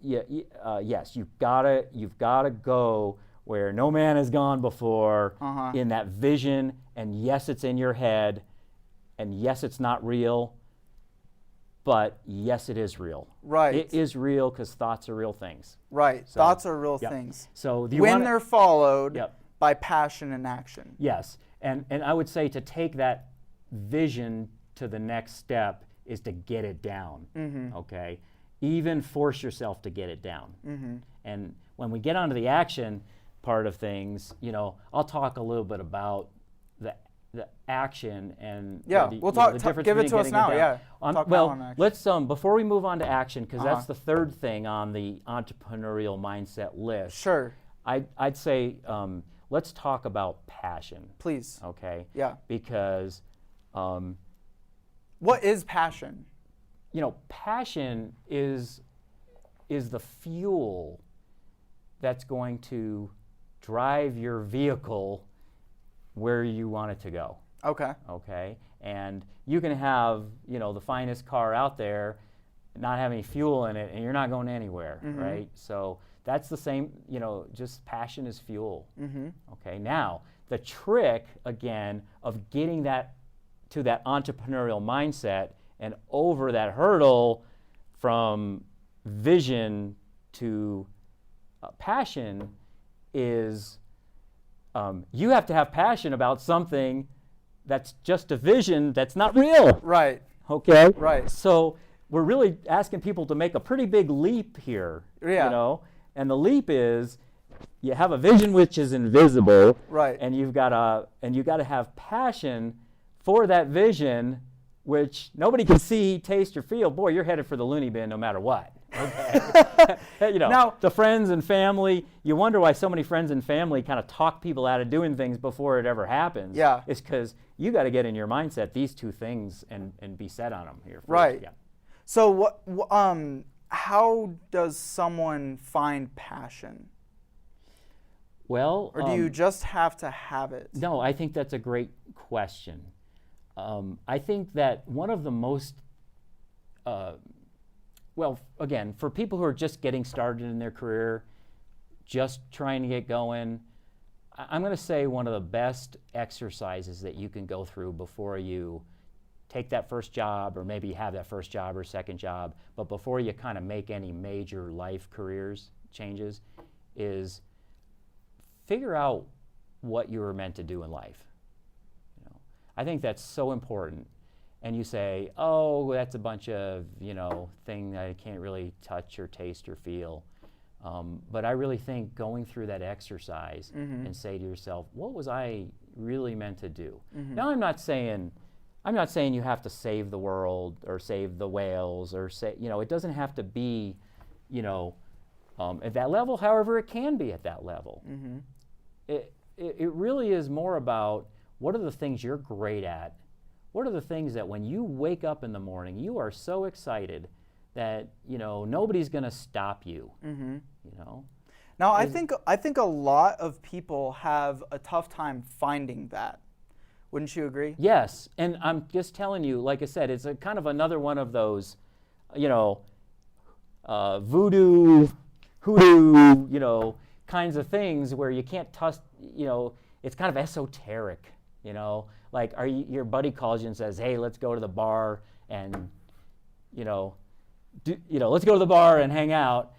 yes, you've gotta go where no man has gone before in that vision, and yes, it's in your head, and yes, it's not real, but yes, it is real. Right. It is real because thoughts are real things. Right. So, Thoughts are real yep. things. So do you when wanna, they're followed Yep. by passion and action. Yes, and I would say to take that vision to the next step is to get it down, okay? Even force yourself to get it down. And when we get onto the action part of things, you know, I'll talk a little bit about the action and we'll the difference give it between to us getting now. down. Yeah. Talk now on action. Let's before we move on to action, because that's the third thing on the entrepreneurial mindset list. Sure. I'd say let's talk about passion. Please. Okay. Yeah. Because what is passion? you know, passion is the fuel that's going to drive your vehicle where you want it to go. Okay. Okay, and you can have, you know, the finest car out there, not have any fuel in it, and you're not going anywhere, right? So that's the same, you know, just passion is fuel. Okay, now the trick again of getting that to that entrepreneurial mindset and over that hurdle from vision to passion is you have to have passion about something that's just a vision that's not real. Right. Okay? Right. So we're really asking people to make a pretty big leap here. Yeah. You know? And the leap is you have a vision which is invisible. Right. And you've got to have passion for that vision which nobody can see, taste, or feel. Boy, you're headed for the loony bin no matter what. Okay. You know, Now, the friends and family, you wonder why so many friends and family kind of talk people out of doing things before it ever happens. Yeah. It's because you got to get in your mindset these two things and be set on them here first. Right. Yeah. So how does someone find passion? Well, Or do you just have to have it? No, I think that's a great question. I think that one of the most, well, again, for people who are just getting started in their career, just trying to get going, I'm going to say one of the best exercises that you can go through before you take that first job, or maybe have that first job or second job, but before you kind of make any major life careers changes, is figure out what you were meant to do in life. I think that's so important. And you say, oh, that's a bunch of, you know, thing that I can't really touch or taste or feel. But I really think going through that exercise and say to yourself, what was I really meant to do? Now, I'm not saying you have to save the world or save the whales or say, you know, it doesn't have to be, you know, at that level. However, it can be at that level. It really is more about, what are the things you're great at? What are the things that when you wake up in the morning, you are so excited that, you know, nobody's going to stop you, you know? Now, I think a lot of people have a tough time finding that. Wouldn't you agree? Yes, and I'm just telling you, like I said, it's a kind of another one of those, you know, voodoo, hoodoo, you know, kinds of things where you can't touch, you know, it's kind of esoteric. You know, like your buddy calls you and says, hey, let's go to the bar and, let's go to the bar and hang out.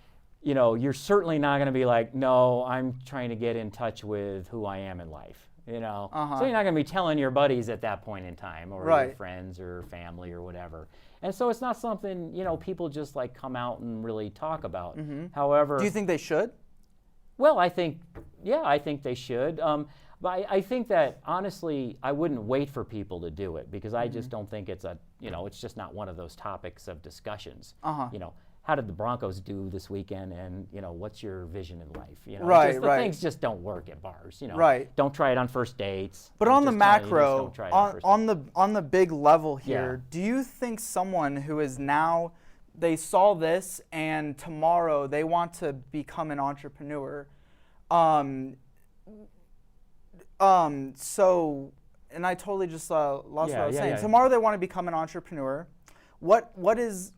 You know, you're certainly not going to be like, no, I'm trying to get in touch with who I am in life. You know, so you're not going to be telling your buddies at that point in time, or your friends or family or whatever. And so it's not something, you know, people just like come out and really talk about. However, do you think they should? Well, I think they should. But I think that, honestly, I wouldn't wait for people to do it, because I just don't think it's it's just not one of those topics of discussions. You know, how did the Broncos do this weekend, and, you know, what's your vision in life? You know, things just don't work at bars, you know. Don't try it on first dates. But on the macro, on the big level here, do you think someone who is now, they saw this and tomorrow they want to become an entrepreneur, so, and I totally just lost what I was saying. Tomorrow they want to become an entrepreneur. What is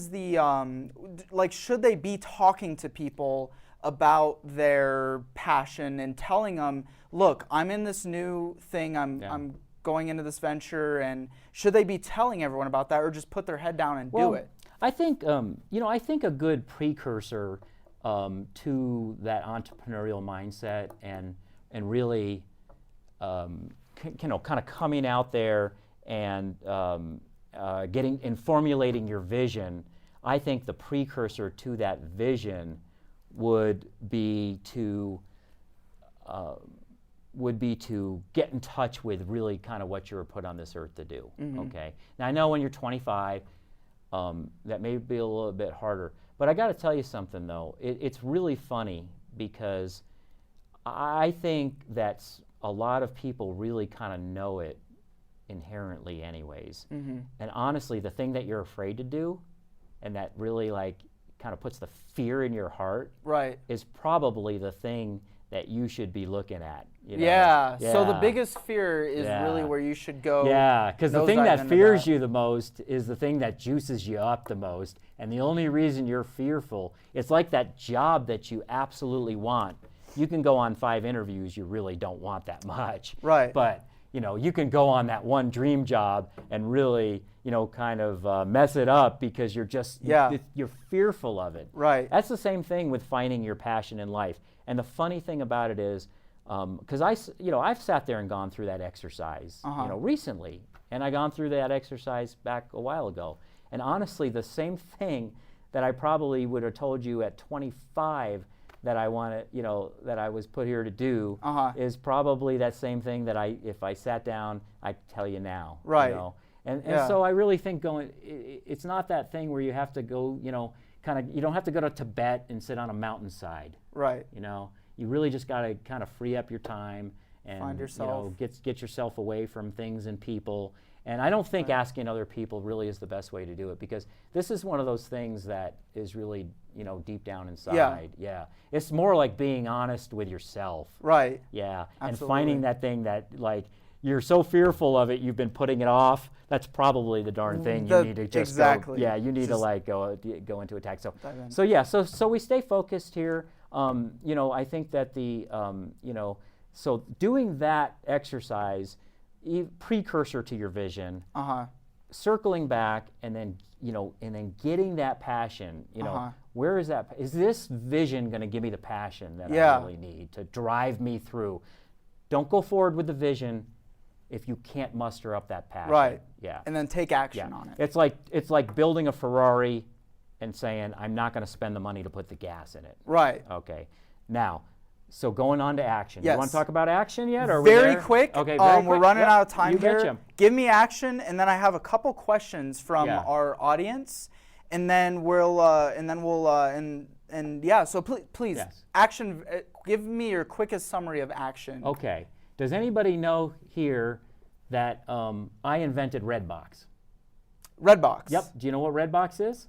the, like, should they be talking to people about their passion and telling them, look, I'm in this new thing, I'm going into this venture, and should they be telling everyone about that or just put their head down and do it? I think, I think a good precursor to that entrepreneurial mindset and really, kind of coming out there and formulating your vision. I think the precursor to that vision would be to get in touch with really kind of what you were put on this earth to do. Okay. Now I know when you're 25, that may be a little bit harder, but I got to tell you something though. It's really funny because I think that a lot of people really kind of know it inherently anyways. And honestly, the thing that you're afraid to do and that really like kind of puts the fear in your heart is probably the thing that you should be looking at. You know? Yeah, so the biggest fear is really where you should go. Yeah, because the thing that fears you the most is the thing that juices you up the most. And the only reason you're fearful, it's like that job that you absolutely want. You can go on 5 interviews, you really don't want that much. Right. But you can go on that one dream job and really, kind of mess it up because you're just, you're fearful of it. Right. That's the same thing with finding your passion in life. And the funny thing about it is, because I've sat there and gone through that exercise, recently, and I gone through that exercise back a while ago. And honestly, the same thing that I probably would have told you at 25 that I wanted, that I was put here to do, is probably that same thing that if I sat down, I'd tell you now. Right. And so I really think it's not that thing where you have to go, you don't have to go to Tibet and sit on a mountainside. Right. You really just got to kind of free up your time and find yourself. Get yourself away from things and people. And I don't think asking other people really is the best way to do it, because this is one of those things that is really, deep down inside. Yeah. It's more like being honest with yourself. Right. Yeah. Absolutely. And finding that thing that like you're so fearful of it, you've been putting it off. That's probably the darn thing you need to just go. Yeah, you need to go into attack. So we stay focused here. I think that so doing that exercise, precursor to your vision, circling back and then getting that passion, where is that? Is this vision going to give me the passion that I really need to drive me through? Don't go forward with the vision if you can't muster up that passion. Right. Yeah. And then take action on it. It's like building a Ferrari and saying, I'm not going to spend the money to put the gas in it. Right. Okay. Now, so going on to action. Yes. You want to talk about action yet? Or very quick. Okay, very quick. We're running out of time here. Betcha. Give me action, and then I have a couple questions from our audience, and then so please, action. Give me your quickest summary of action. Okay. Does anybody know here that I invented Redbox? Redbox. Yep. Do you know what Redbox is?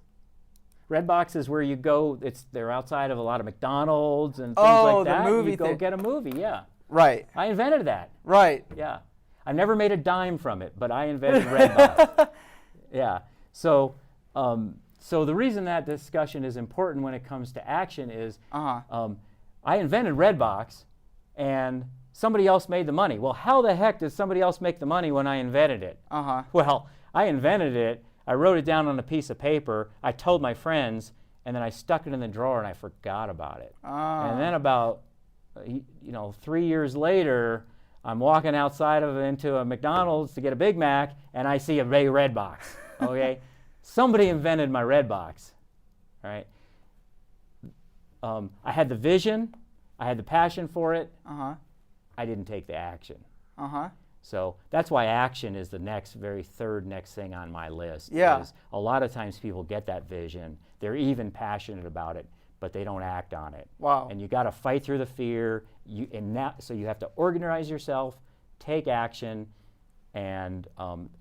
Redbox is where you go. They're outside of a lot of McDonald's and things like that. The movie you go get a movie. Yeah. Right. I invented that. Right. Yeah. I never made a dime from it, but I invented Redbox. Yeah. So the reason that discussion is important when it comes to action is I invented Redbox, and somebody else made the money. Well, how the heck did somebody else make the money when I invented it? Well, I invented it. I wrote it down on a piece of paper. I told my friends, and then I stuck it in the drawer, and I forgot about it. And then about 3 years later, I'm walking outside into a McDonald's to get a Big Mac, and I see a big Redbox. Okay, somebody invented my Redbox. All right. I had the vision, I had the passion for it. I didn't take the action. So that's why action is the third next thing on my list. Yeah. Because a lot of times people get that vision, they're even passionate about it, but they don't act on it. Wow. And you got to fight through the fear. So you have to organize yourself, take action, and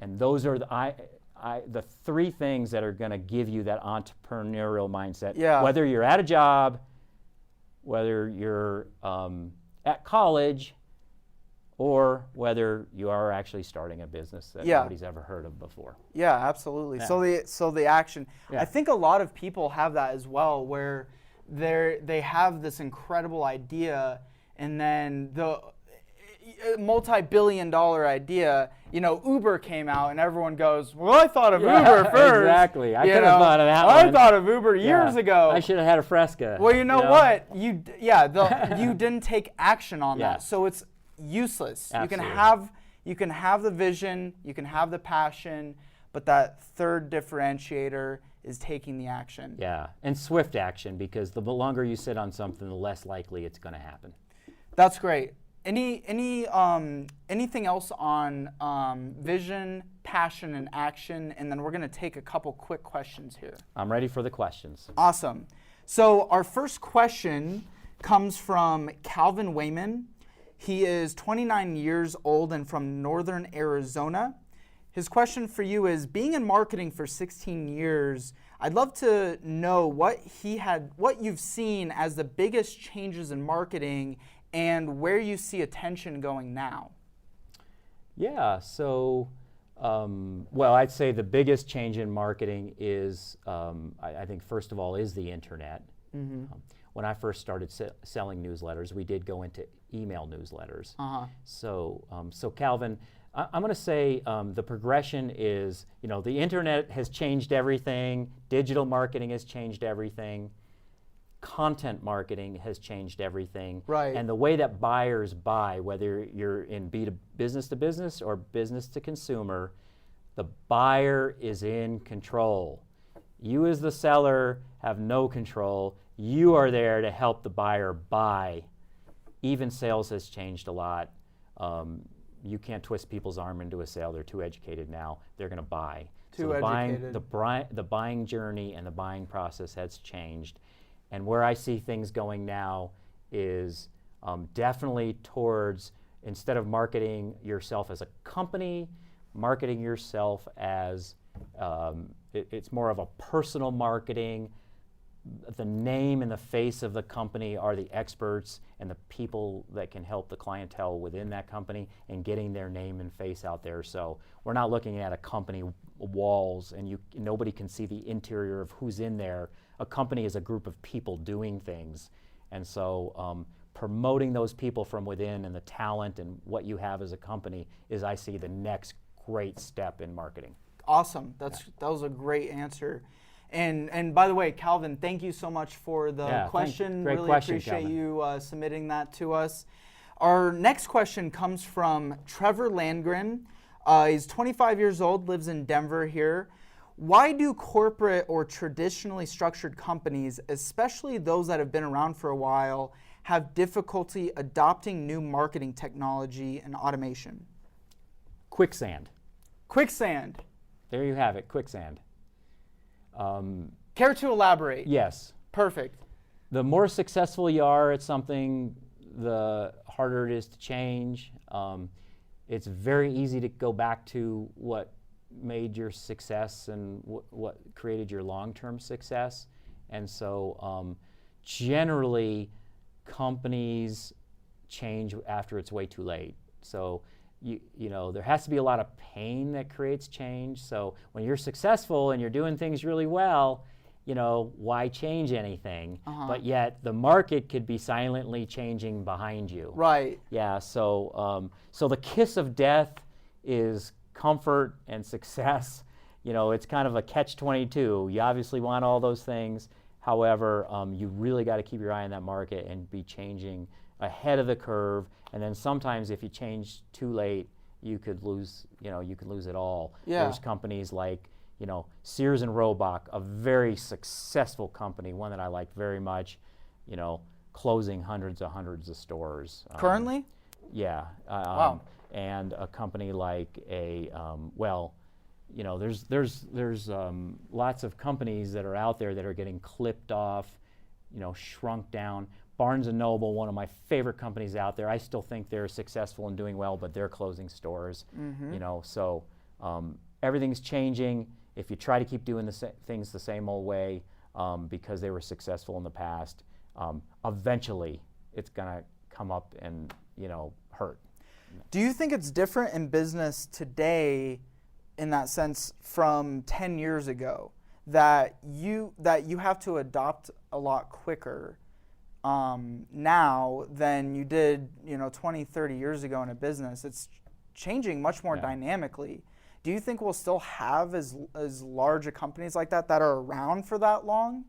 those are the 3 things that are going to give you that entrepreneurial mindset. Yeah. Whether you're at a job, whether you're at college, or whether you are actually starting a business that nobody's ever heard of before. Yeah, absolutely. Yeah. So the action. Yeah. I think a lot of people have that as well, where they have this incredible idea, and then the multi-billion-dollar idea, Uber came out, and everyone goes, well, I thought of Uber first. Exactly. I could have thought of that I one. thought of Uber years ago. I should have had a Fresca. Well, you know what? You didn't take action on that, so it's useless. Absolutely. You can have the vision, you can have the passion, but that third differentiator is taking the action. Yeah, and swift action, because the longer you sit on something, the less likely it's going to happen. That's great. Anything else on vision, passion, and action? And then we're going to take a couple quick questions here. I'm ready for the questions. Awesome. So our first question comes from Calvin Wayman. He is 29 years old and from northern Arizona. His question for you is, being in marketing for 16 years, I'd love to know what you've seen as the biggest changes in marketing and where you see attention going now. Yeah, so, I'd say the biggest change in marketing is, I think first of all, is the internet. Mm-hmm. When I first started selling newsletters, we did go into email newsletters. Uh-huh. So Calvin, I'm going to say the progression is, the internet has changed everything, digital marketing has changed everything, content marketing has changed everything. Right. And the way that buyers buy, whether you're in business to business or business to consumer, the buyer is in control. You as the seller have no control. You are there to help the buyer buy. Even sales has changed a lot. You can't twist people's arm into a sale. They're too educated now. They're going to buy. Too educated. The buying journey and the buying process has changed. And where I see things going now is definitely towards, instead of marketing yourself as a company, marketing yourself as, it's more of a personal marketing. The name and the face of the company are the experts and the people that can help the clientele within that company and getting their name and face out there. So we're not looking at a company walls and nobody can see the interior of who's in there. A company is a group of people doing things. And so promoting those people from within and the talent and what you have as a company is, I see, the next great step in marketing. Awesome. That was a great answer. And by the way, Calvin, thank you so much for the question. Great really question, appreciate Calvin. you submitting that to us. Our next question comes from Trevor Landgren. He's 25 years old, lives in Denver here. Why do corporate or traditionally structured companies, especially those that have been around for a while, have difficulty adopting new marketing technology and automation? Quicksand. Quicksand. There you have it, quicksand. Care to elaborate? Yes. Perfect. The more successful you are at something, the harder it is to change. It's very easy to go back to what made your success and what created your long-term success. And so generally, companies change after it's way too late. So there has to be a lot of pain that creates change. So when you're successful and you're doing things really well, why change anything? Uh-huh. But yet the market could be silently changing behind you. Right. Yeah. So the kiss of death is comfort and success. It's kind of a catch-22. You obviously want all those things. However, you really got to keep your eye on that market and be changing ahead of the curve. And then sometimes if you change too late, you could lose it all. Yeah. There's companies like, Sears and Roebuck, a very successful company, one that I like very much, closing hundreds of stores. Currently? Yeah. Wow. And a company like there's lots of companies that are out there that are getting clipped off, shrunk down. Barnes & Noble, one of my favorite companies out there. I still think they're successful and doing well, but they're closing stores. Mm-hmm. So everything's changing. If you try to keep doing things the same old way because they were successful in the past, eventually it's gonna come up and hurt. Do you think it's different in business today, in that sense, from 10 years ago? that you have to adopt a lot quicker now than you did, 20, 30 years ago in a business. It's changing much more dynamically. Do you think we'll still have as large a companies like that are around for that long?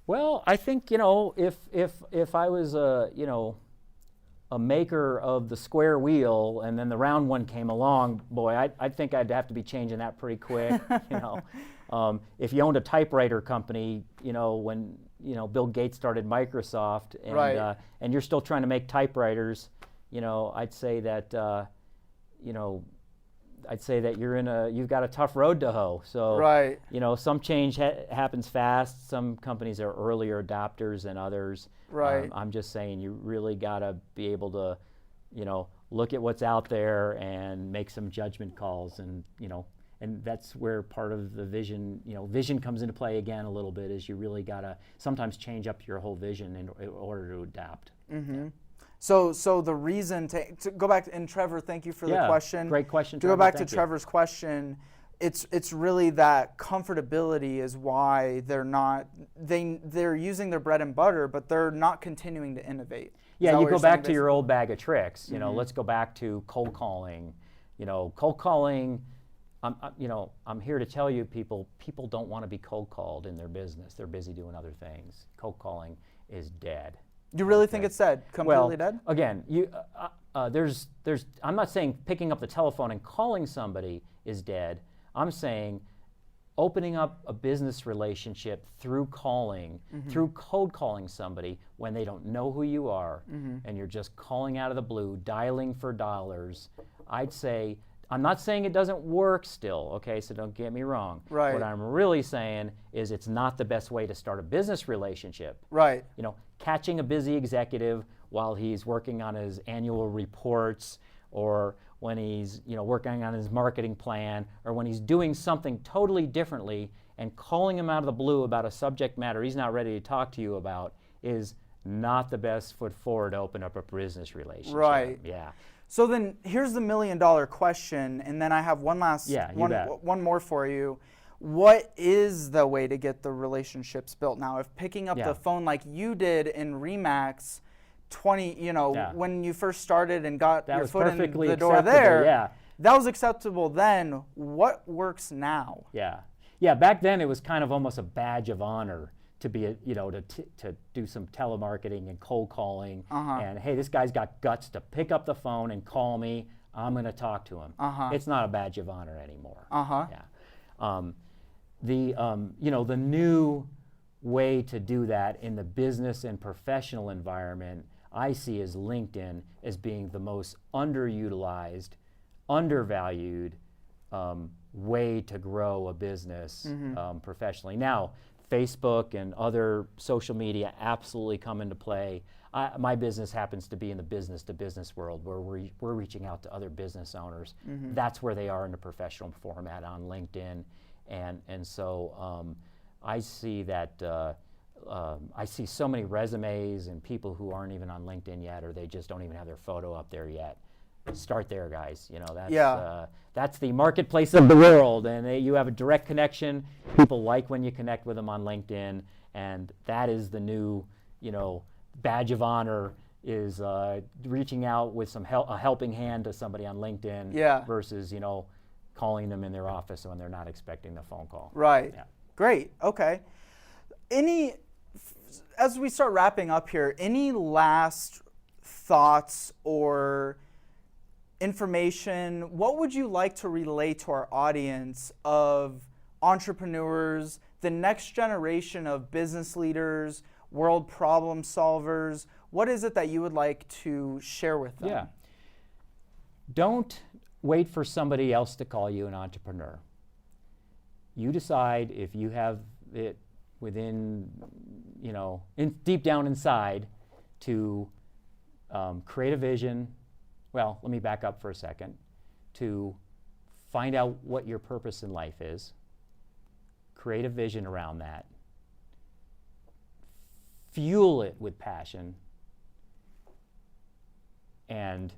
Well, I think, if I was a maker of the square wheel and then the round one came along, boy, I think I'd have to be changing that pretty quick. If you owned a typewriter company, when Bill Gates started Microsoft, and and you're still trying to make typewriters, I'd say that you've got a tough road to hoe. So some change happens fast. Some companies are earlier adopters than others. I'm just saying you really got to be able to, look at what's out there and make some judgment calls, and that's where part of the vision, vision comes into play again a little bit. Is you really got to sometimes change up your whole vision in order to adapt. Mm-hmm. Yeah. So the reason to go back to, and Trevor, thank you for the question. Great question, Trevor. To go back to Trevor's question, it's really that comfortability is why they're using their bread and butter, but they're not continuing to innovate. Yeah, you go back to your old bag of tricks. Let's go back to cold calling. Cold calling. I'm here to tell you, people don't want to be cold called in their business. They're busy doing other things. Cold calling is dead. You really think it's dead? Completely dead? Again, I'm not saying picking up the telephone and calling somebody is dead. I'm saying opening up a business relationship through calling, through cold calling somebody when they don't know who you are, and you're just calling out of the blue, dialing for dollars. I'd say, I'm not saying it doesn't work still, okay, so don't get me wrong. Right. What I'm really saying is it's not the best way to start a business relationship. Right. Catching a busy executive while he's working on his annual reports, or when he's working on his marketing plan, or when he's doing something totally differently, and calling him out of the blue about a subject matter he's not ready to talk to you about is not the best foot forward to open up a business relationship. Right. Yeah. So then here's the $1 million question, and then I have one more for you. What is the way to get the relationships built now? If picking up the phone like you did in Remax 20, when you first started and got your foot in the door there, that was acceptable then. What works now? Yeah, back then it was kind of almost a badge of honor to be, to do some telemarketing and cold calling, and hey, this guy's got guts to pick up the phone and call me. I'm going to talk to him. It's not a badge of honor anymore. The new way to do that in the business and professional environment, I see as LinkedIn as being the most underutilized, undervalued way to grow a business professionally. Now, Facebook and other social media absolutely come into play. My business happens to be in the business-to-business world, where we're reaching out to other business owners. That's where they are in the professional format on LinkedIn, and so I see that I see so many resumes and people who aren't even on LinkedIn yet, or they just don't even have their photo up there yet. Start there, guys. That's the marketplace of the world, and you have a direct connection. People like when you connect with them on LinkedIn, and that is the new, badge of honor, is reaching out with a helping hand to somebody on LinkedIn versus calling them in their office when they're not expecting the phone call. Right. Yeah. Great. Okay. As we start wrapping up here, any last thoughts or information, what would you like to relay to our audience of entrepreneurs, the next generation of business leaders, world problem solvers? What is it that you would like to share with them? Yeah. Don't wait for somebody else to call you an entrepreneur. You decide if you have it within, deep down inside to create a vision. Well, let me back up for a second. To find out what your purpose in life is, create a vision around that, fuel it with passion, and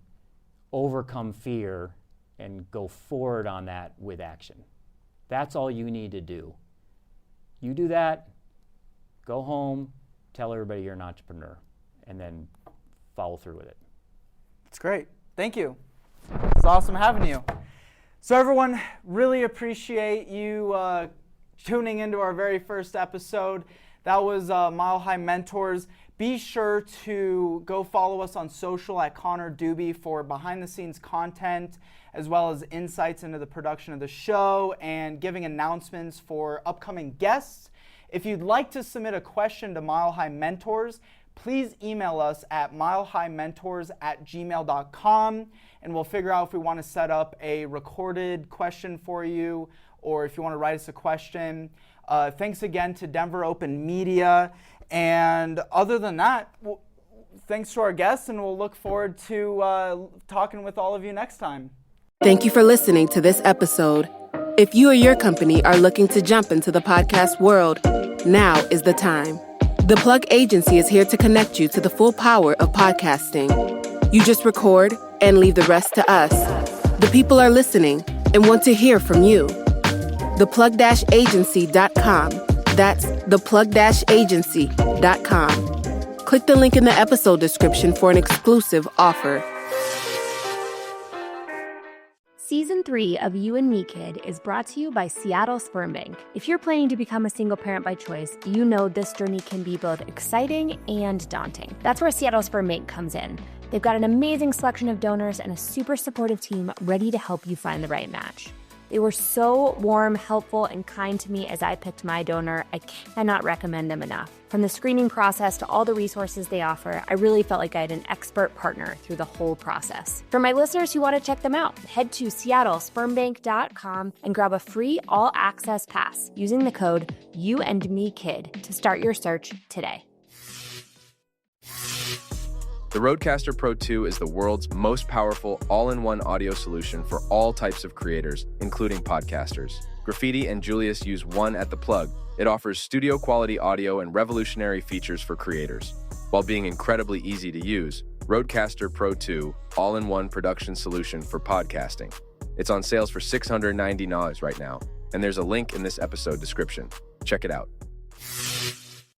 overcome fear and go forward on that with action. That's all you need to do. You do that, go home, tell everybody you're an entrepreneur, and then follow through with it. That's great. Thank you. It's awesome having you. So everyone, really appreciate you tuning into our very first episode. That was Mile High Mentors. Be sure to go follow us on social at Connor Dube for behind-the-scenes content, as well as insights into the production of the show and giving announcements for upcoming guests. If you'd like to submit a question to Mile High Mentors, please email us at milehighmentors@gmail.com, and we'll figure out if we want to set up a recorded question for you, or if you want to write us a question. Thanks again to Denver Open Media. And other than that, thanks to our guests, and we'll look forward to talking with all of you next time. Thank you for listening to this episode. If you or your company are looking to jump into the podcast world, now is the time. The Plug Agency is here to connect you to the full power of podcasting. You just record and leave the rest to us. The people are listening and want to hear from you. theplug-agency.com. That's theplug-agency.com. Click the link in the episode description for an exclusive offer. Season 3 of You and Me Kid is brought to you by Seattle Sperm Bank. If you're planning to become a single parent by choice, you know this journey can be both exciting and daunting. That's where Seattle Sperm Bank comes in. They've got an amazing selection of donors and a super supportive team ready to help you find the right match. They were so warm, helpful, and kind to me as I picked my donor. I cannot recommend them enough. From the screening process to all the resources they offer, I really felt like I had an expert partner through the whole process. For my listeners who want to check them out, head to seattlespermbank.com and grab a free all-access pass using the code YouAndMeKid to start your search today. The Rodecaster Pro 2 is the world's most powerful all-in-one audio solution for all types of creators, including podcasters. Graffiti and Julius use one at the Plug. It offers studio-quality audio and revolutionary features for creators. While being incredibly easy to use, Rodecaster Pro 2, all-in-one production solution for podcasting. It's on sales for $690 right now, and there's a link in this episode description. Check it out.